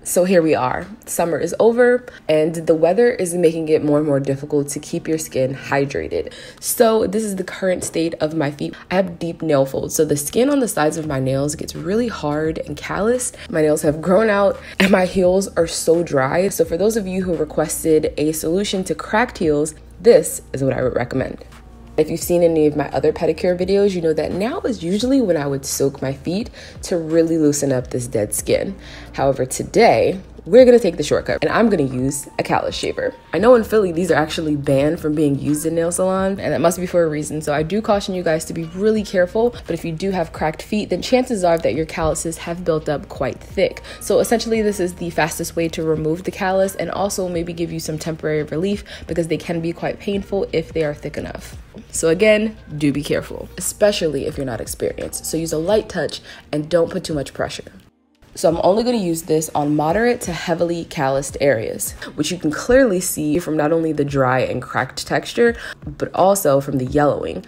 So here we are. Summer is over and the weather is making it more and more difficult to keep your skin hydrated. So this is the current state of my feet. I have deep nail folds, so the skin on the sides of my nails gets really hard and calloused. My nails have grown out and my heels are so dry. So for those of you who requested a solution to cracked heels, this is what I would recommend. If you've seen any of my other pedicure videos, you know that now is usually when I would soak my feet to really loosen up this dead skin. However, today, we're gonna take the shortcut and I'm gonna use a callus shaver. I know in Philly, these are actually banned from being used in nail salons, and that must be for a reason. So I do caution you guys to be really careful, but if you do have cracked feet, then chances are that your calluses have built up quite thick. So essentially this is the fastest way to remove the callus and also maybe give you some temporary relief because they can be quite painful if they are thick enough. So again, do be careful, especially if you're not experienced. So use a light touch and don't put too much pressure. So I'm only going to use this on moderate to heavily calloused areas, which you can clearly see from not only the dry and cracked texture, but also from the yellowing.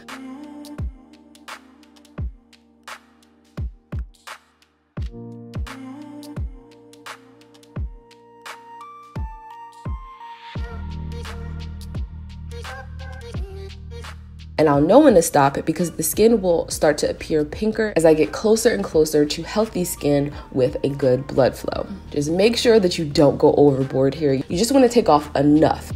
And I'll know when to stop it because the skin will start to appear pinker as I get closer and closer to healthy skin with a good blood flow. Just make sure that you don't go overboard here. You just want to take off enough.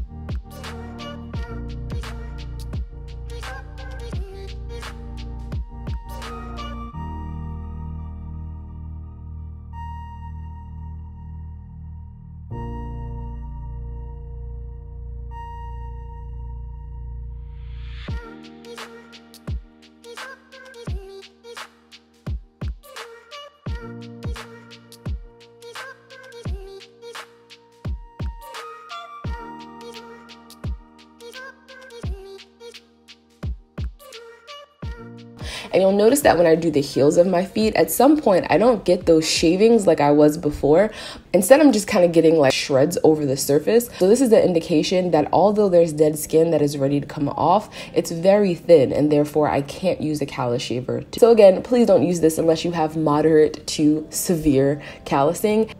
And you'll notice that when I do the heels of my feet, at some point, I don't get those shavings like I was before. Instead, I'm just kind of getting like shreds over the surface. So this is the indication that although there's dead skin that is ready to come off, it's very thin and therefore I can't use a callus shaver. So again, please don't use this unless you have moderate to severe callusing.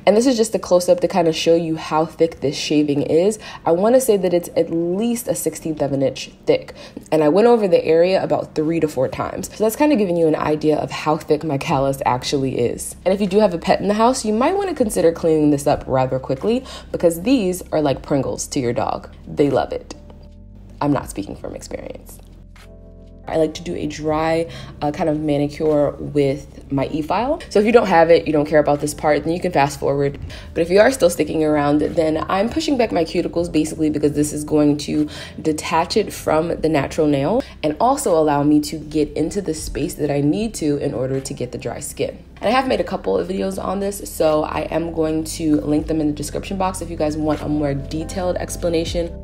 And this is just a close-up to kind of show you how thick this shaving is. I want to say that it's at least a 1/16 of an inch thick. And I went over the area about 3 to 4 times. So that's kind of giving you an idea of how thick my callus actually is. And if you do have a pet in the house, you might want to consider cleaning this up rather quickly because these are like Pringles to your dog. They love it. I'm not speaking from experience. I like to do a dry kind of manicure with my e-file. So if you don't have it, you don't care about this part, then you can fast forward. But if you are still sticking around, then I'm pushing back my cuticles basically because this is going to detach it from the natural nail and also allow me to get into the space that I need to in order to get the dry skin. And I have made a couple of videos on this, so I am going to link them in the description box if you guys want a more detailed explanation.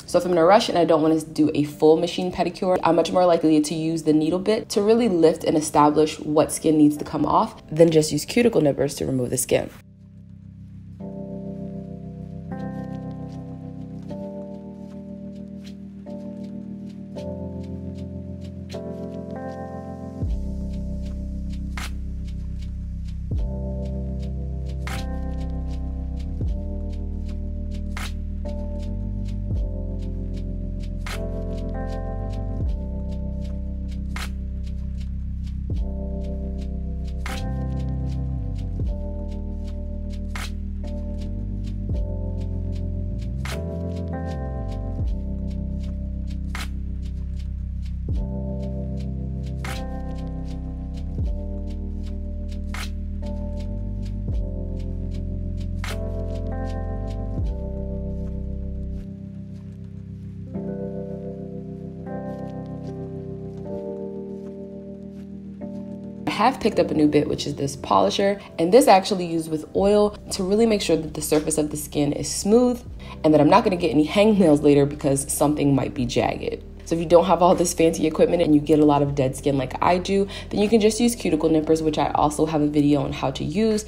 So if I'm in a rush and I don't want to do a full machine pedicure, I'm much more likely to use the needle bit to really lift and establish what skin needs to come off than just use cuticle nippers to remove the skin. have picked up a new bit, which is this polisher, and this actually used with oil to really make sure that the surface of the skin is smooth and that I'm not going to get any hangnails later because something might be jagged. So if you don't have all this fancy equipment and you get a lot of dead skin like I do, then you can just use cuticle nippers, which I also have a video on how to use.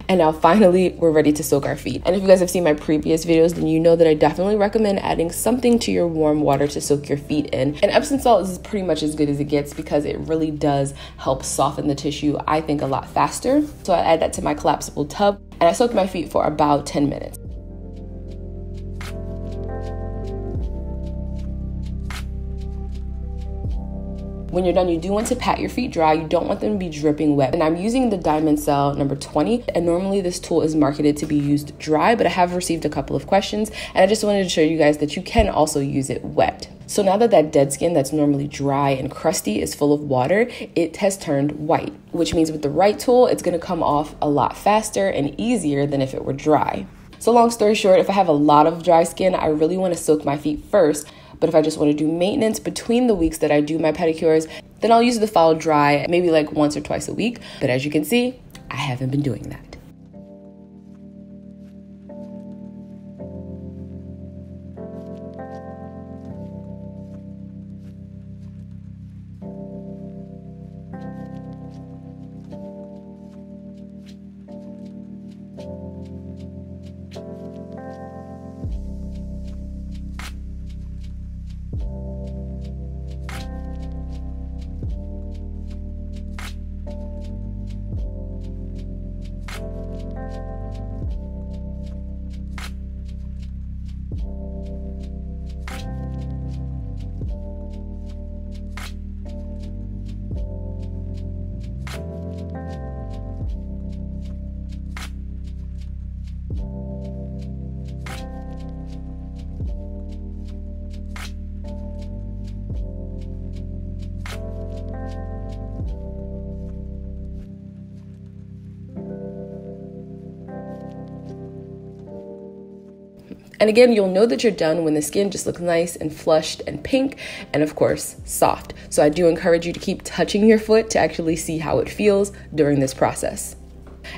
And now finally, we're ready to soak our feet. And if you guys have seen my previous videos, then you know that I definitely recommend adding something to your warm water to soak your feet in. And Epsom salt is pretty much as good as it gets because it really does help soften the tissue, I think, a lot faster. So I add that to my collapsible tub and I soak my feet for about 10 minutes. When you're done, you do want to pat your feet dry. You don't want them to be dripping wet. And I'm using the Diamond Cell number 20. And normally this tool is marketed to be used dry, but I have received a couple of questions. And I just wanted to show you guys that you can also use it wet. So now that that dead skin that's normally dry and crusty is full of water, it has turned white, which means with the right tool, it's gonna come off a lot faster and easier than if it were dry. So long story short, if I have a lot of dry skin, I really wanna soak my feet first. But if I just want to do maintenance between the weeks that I do my pedicures, then I'll use the foul dry maybe like once or twice a week. But as you can see, I haven't been doing that. And again, you'll know that you're done when the skin just looks nice and flushed and pink and of course, soft. So I do encourage you to keep touching your foot to actually see how it feels during this process.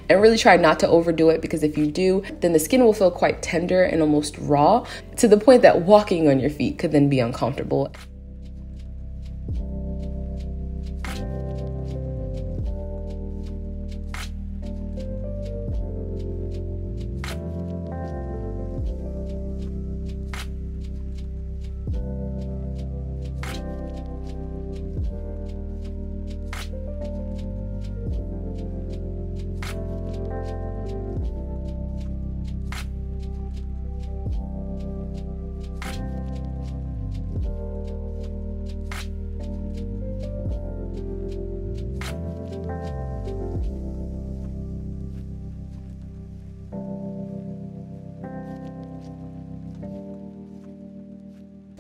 And really try not to overdo it because if you do, then the skin will feel quite tender and almost raw to the point that walking on your feet could then be uncomfortable.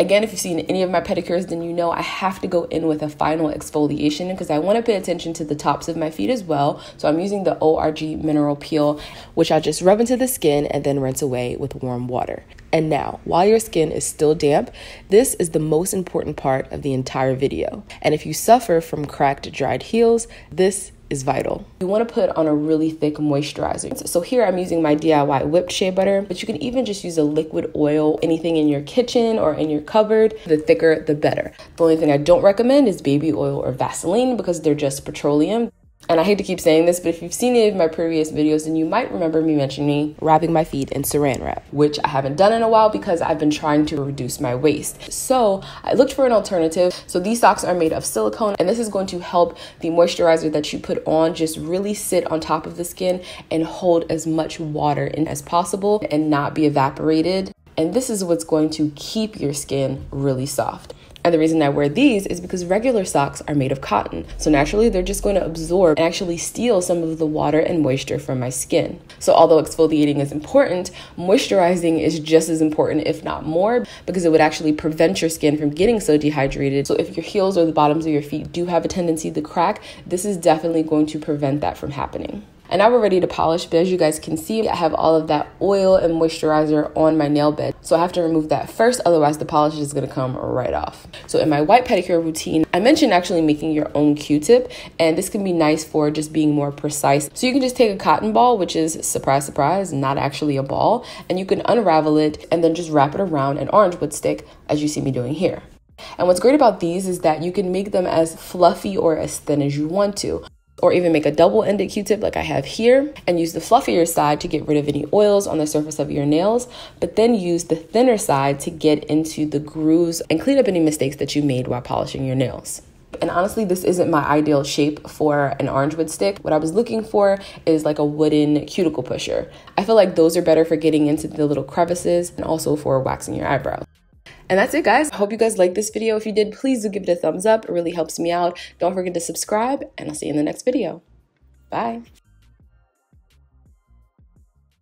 Again, if you've seen any of my pedicures, then you know I have to go in with a final exfoliation because I want to pay attention to the tops of my feet as well. So I'm using the ORG Mineral Peel, which I just rub into the skin and then rinse away with warm water. And now, while your skin is still damp, this is the most important part of the entire video. And if you suffer from cracked, dried heels, this is vital. You want to put on a really thick moisturizer. So here I'm using my DIY whipped shea butter, but you can even just use a liquid oil, anything in your kitchen or in your cupboard. The thicker, the better. The only thing I don't recommend is baby oil or Vaseline because they're just petroleum. And I hate to keep saying this, but if you've seen any of my previous videos, then you might remember me mentioning wrapping my feet in saran wrap, which I haven't done in a while because I've been trying to reduce my waist. So I looked for an alternative. So these socks are made of silicone, and this is going to help the moisturizer that you put on just really sit on top of the skin and hold as much water in as possible and not be evaporated. And this is what's going to keep your skin really soft. And the reason I wear these is because regular socks are made of cotton. So naturally, they're just going to absorb and actually steal some of the water and moisture from my skin. So although exfoliating is important, moisturizing is just as important, if not more, because it would actually prevent your skin from getting so dehydrated. So if your heels or the bottoms of your feet do have a tendency to crack, this is definitely going to prevent that from happening. And now we're ready to polish, but as you guys can see, I have all of that oil and moisturizer on my nail bed. So I have to remove that first, otherwise the polish is gonna come right off. So in my white pedicure routine, I mentioned actually making your own Q-tip, and this can be nice for just being more precise. So you can just take a cotton ball, which is, surprise, surprise, not actually a ball, and you can unravel it and then just wrap it around an orange wood stick, as you see me doing here. And what's great about these is that you can make them as fluffy or as thin as you want to, or even make a double-ended Q-tip like I have here and use the fluffier side to get rid of any oils on the surface of your nails, but then use the thinner side to get into the grooves and clean up any mistakes that you made while polishing your nails. And honestly, this isn't my ideal shape for an orange wood stick. What I was looking for is like a wooden cuticle pusher. I feel like those are better for getting into the little crevices and also for waxing your eyebrows. And that's it, guys. I hope you guys liked this video. If you did, please do give it a thumbs up. It really helps me out. Don't forget to subscribe, and I'll see you in the next video. Bye.